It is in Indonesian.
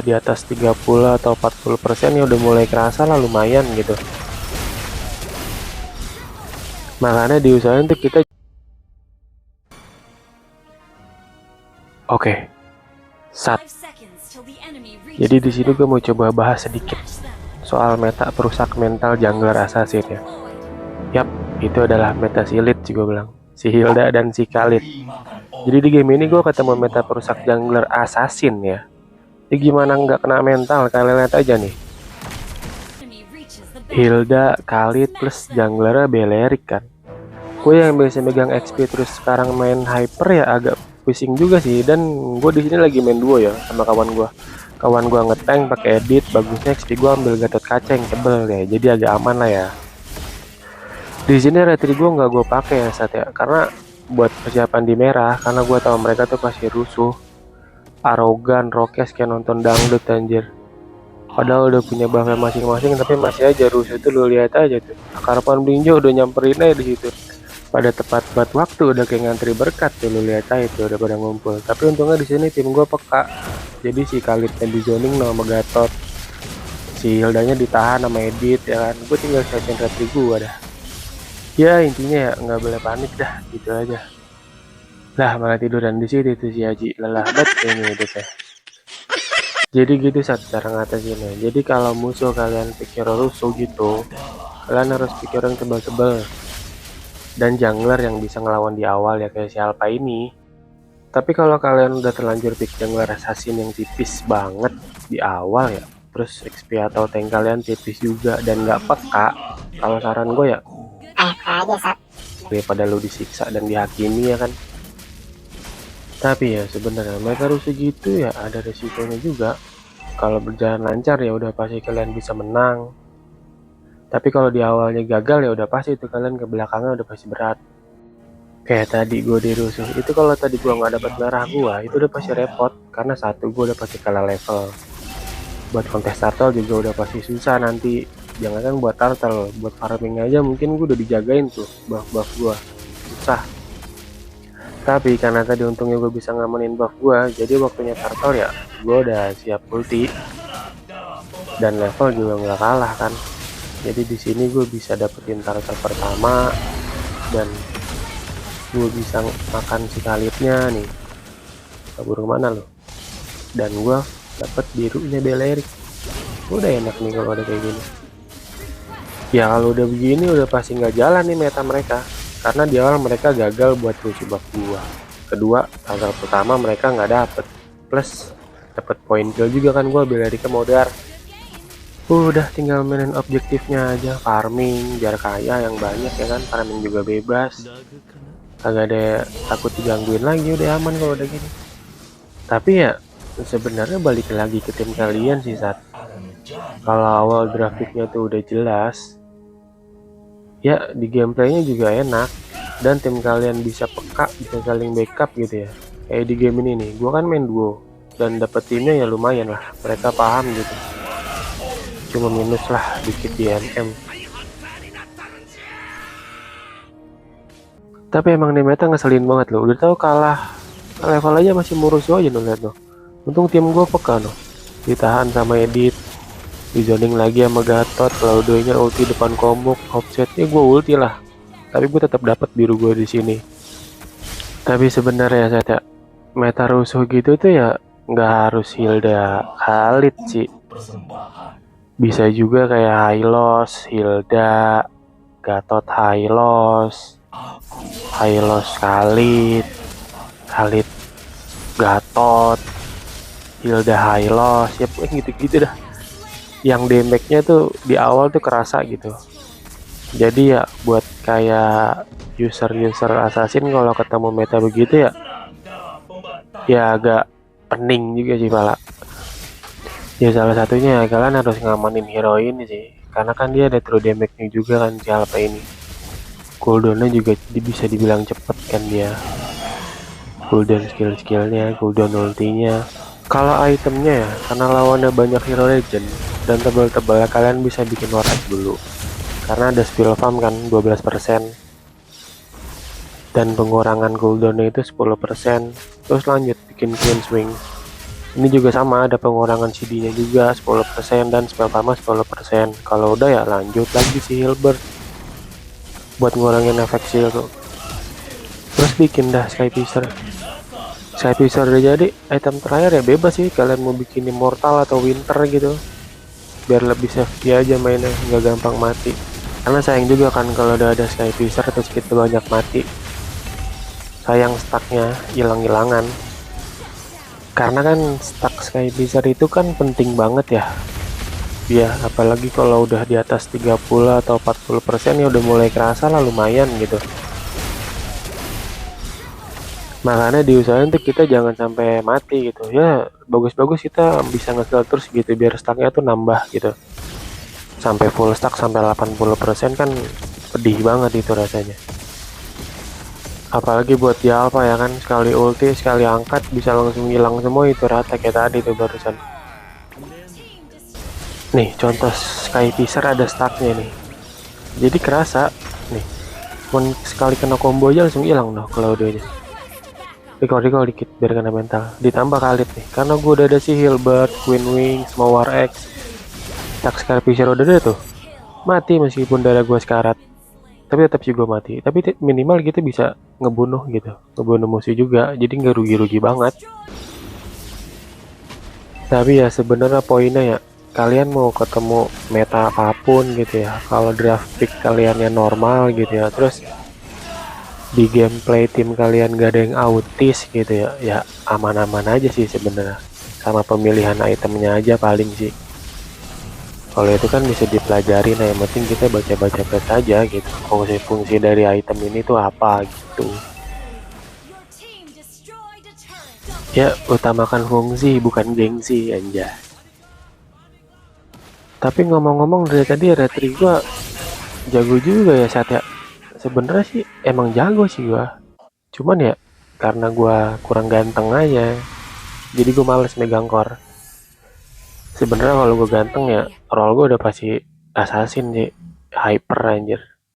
di atas 30 atau 40% ya udah mulai kerasa lah, lumayan gitu. Makanya diusahain tuh kita. Oke, jadi di sini gue mau coba bahas sedikit soal meta perusak mental jungler assassin ya. Yap, itu adalah meta silit sih gue bilang, si Hilda dan si Khalid. Jadi di game ini gue ketemu meta perusak jungler assassin ya. Jadi gimana nggak kena mental, kalian lihat aja nih. Hilda, Khalid plus junglernya Belerik kan. Gue yang biasa megang XP terus sekarang main hyper ya agak pusing juga sih. Dan gue di sini lagi main duo ya sama kawan gue. Kawan gue ngetank pakai edit, bagusnya XP gue ambil Gatot Kaca yang tebel ya, jadi agak aman lah ya. Di sini retri gue nggak gue pakai ya saat ya, karena buat persiapan di merah, karena gue tahu mereka tuh pasti rusuh, arogan, rokes kayak nonton dangdut anjir. Padahal udah punya buffnya masing-masing, tapi masih aja rusuh tuh, lu lihat aja tuh. Akar pohon belinjo udah nyamperin aja di situ. Pada tepat waktu udah kayak ngantri berkat tuh, lu lihat aja tuh udah pada ngumpul. Tapi untungnya di sini tim gue peka. Jadi si Khalidnya di zoning sama Gatot, si Hildanya ditahan sama Edit ya kan. Gue tinggal siapin retri gue dah. Ya intinya ya nggak boleh panik dah, gitu aja. Lah malah tiduran di situ tuh si Haji, lelah banget ini hidupnya. Jadi gitu saat cara ngatasinnya. Jadi kalau musuh kalian pikir rusuh gitu, kalian harus pikir yang tebal-tebal. Dan jungler yang bisa ngelawan di awal ya kayak si Alpha ini. Tapi kalau kalian udah terlanjur pick jungler assassin yang tipis banget di awal ya, terus XP atau tank kalian tipis juga dan nggak peka, kalau saran gue ya daripada lu disiksa dan dihakimi ya kan. Tapi ya sebenarnya mereka rusuh gitu ya ada resikonya juga. Kalau berjalan lancar ya udah pasti kalian bisa menang. Tapi kalau di awalnya gagal ya udah pasti itu kalian ke belakangnya udah pasti berat. Kayak tadi gue dirusuh itu, kalau tadi gue nggak dapat merah gue itu udah pasti repot, karena satu gue udah pasti kalah level. Buat kontes turtle juga udah pasti susah nanti. Jangankan buat turtle, buat farming aja mungkin gue udah dijagain tuh buff gue susah. Tapi karena tadi untungnya gue bisa ngamanin buff gue, jadi waktunya turtle ya gue udah siap ulti dan level juga nggak kalah kan. Jadi di sini gue bisa dapetin turtle pertama dan gue bisa makan si Khalidnya nih. Kabur kemana lo? Dan gue dapet birunya Belerik. Udah enak nih kalau ada kayak gini. Ya kalau udah begini udah pasti nggak jalan nih meta mereka, karena di awal mereka gagal buat rusuh buff gua. Kedua, tanggal pertama mereka nggak dapet, plus dapet poin kill juga kan gua Belerika modar. Udah tinggal mainin objektifnya aja, farming biar kaya yang banyak ya kan, farming juga bebas. Kagak ada takut digangguin lagi, udah aman kalau udah gini. Tapi ya sebenarnya balik lagi ke tim kalian sih saat. Kalau awal grafiknya tuh udah jelas, ya di gameplaynya juga enak dan tim kalian bisa peka, bisa saling backup gitu ya. Kayak di game ini nih, gua kan main duo dan dapet timnya ya lumayan lah, mereka paham gitu. Cuma minus lah dikit di MM. Tapi emang nih meta ngeselin banget loh. Udah tahu kalah level aja masih murusuh aja loh, lihat loh. Untung tim gue peka loh, ditahan sama Edit, di zoning lagi sama Gatot, Claudio-nya ulti depan komuk, offsetnya gue ulti lah. Tapi gue tetap dapat biru gue di sini. Tapi sebenarnya saya meta rusuh gitu tuh ya nggak harus Hilda Khalid sih. Bisa juga kayak Hylos, Hilda, Gatot Hylos, Hylos Khalid, Khalid Gatot, Hilda Hylos, ya pokoknya gitu-gitu dah. Yang damage-nya tuh di awal tuh kerasa gitu. Jadi ya buat kayak user assassin kalau ketemu meta begitu ya agak pening juga sih pala. Ya salah satunya kalian harus ngamanin hero ini sih, karena kan dia ada true damage-nya juga kan si Alpha ini. Cooldown-nya juga bisa dibilang cepet kan dia. Cooldown skill-skillnya, cooldown ultinya. Kalau itemnya ya, karena lawannya banyak hero legend dan tebal-tebal, kalian bisa bikin warhead dulu. Karena ada spill farm kan 12%. Dan pengurangan cooldownnya itu 10%. Terus lanjut bikin clean swing. Ini juga sama, ada pengurangan CD-nya juga 10% dan spell perma 10%. Kalau udah ya lanjut lagi si Hilbert buat ngurangin efek shield tuh. Terus bikin dah Sky Piercer. Sky Piercer udah jadi, item terakhir ya bebas sih kalian mau bikin Immortal atau Winter gitu. Biar lebih safety aja mainnya, nggak gampang mati. Karena sayang juga kan kalau udah ada Sky Piercer terus kita banyak mati. Sayang stacknya hilang-hilangan. Karena kan stack Sky Piercer itu kan penting banget ya. Ya, apalagi kalau udah di atas 30 atau 40% ya udah mulai kerasa lah lumayan gitu. Makanya diusahain tuh kita jangan sampai mati gitu. Ya, bagus-bagus kita bisa nge-kill terus gitu biar stacknya tuh nambah gitu. Sampai full stack sampai 80% kan pedih banget itu rasanya. Apalagi buat di alpha ya kan, sekali ulti, sekali angkat bisa langsung hilang semua itu rata kayak tadi tuh barusan. Nih, contoh Sky Piercer ada stacknya nih. Jadi kerasa nih, sekali kena combo aja langsung hilang loh Claudio-nya. Recall dikit biar kena mental. Ditambah Khalid nih, karena gue udah ada si Hilbert, Queen Wing, sama War X. Tak Sky Piercer udah ada tuh. Mati meskipun darah gue sekarat. Tapi tetap sih gue mati. Tapi minimal gitu bisa ngebunuh gitu. Ngebunuh musuh juga. Jadi nggak rugi-rugi banget. Tapi ya sebenarnya poinnya ya. Kalian mau ketemu meta apapun gitu ya. Kalau draft pick kaliannya normal gitu ya. Terus di gameplay tim kalian gak ada yang autis gitu ya, ya aman-aman aja sih sebenarnya. Sama pemilihan itemnya aja paling sih. Kalau itu kan bisa dipelajari, nah yang penting kita baca-baca pet aja gitu. Fungsi-fungsi dari item ini tuh apa gitu. Ya utamakan fungsi bukan gengsi aja. Tapi ngomong-ngomong dari tadi retri gua jago juga ya saat ya. Sebenarnya sih emang jago sih gua. Cuman ya karena gua kurang ganteng aja. Jadi gue males megang core. Sebenarnya kalau gue ganteng ya, roll gue udah pasti assassin sih, hyper anjir.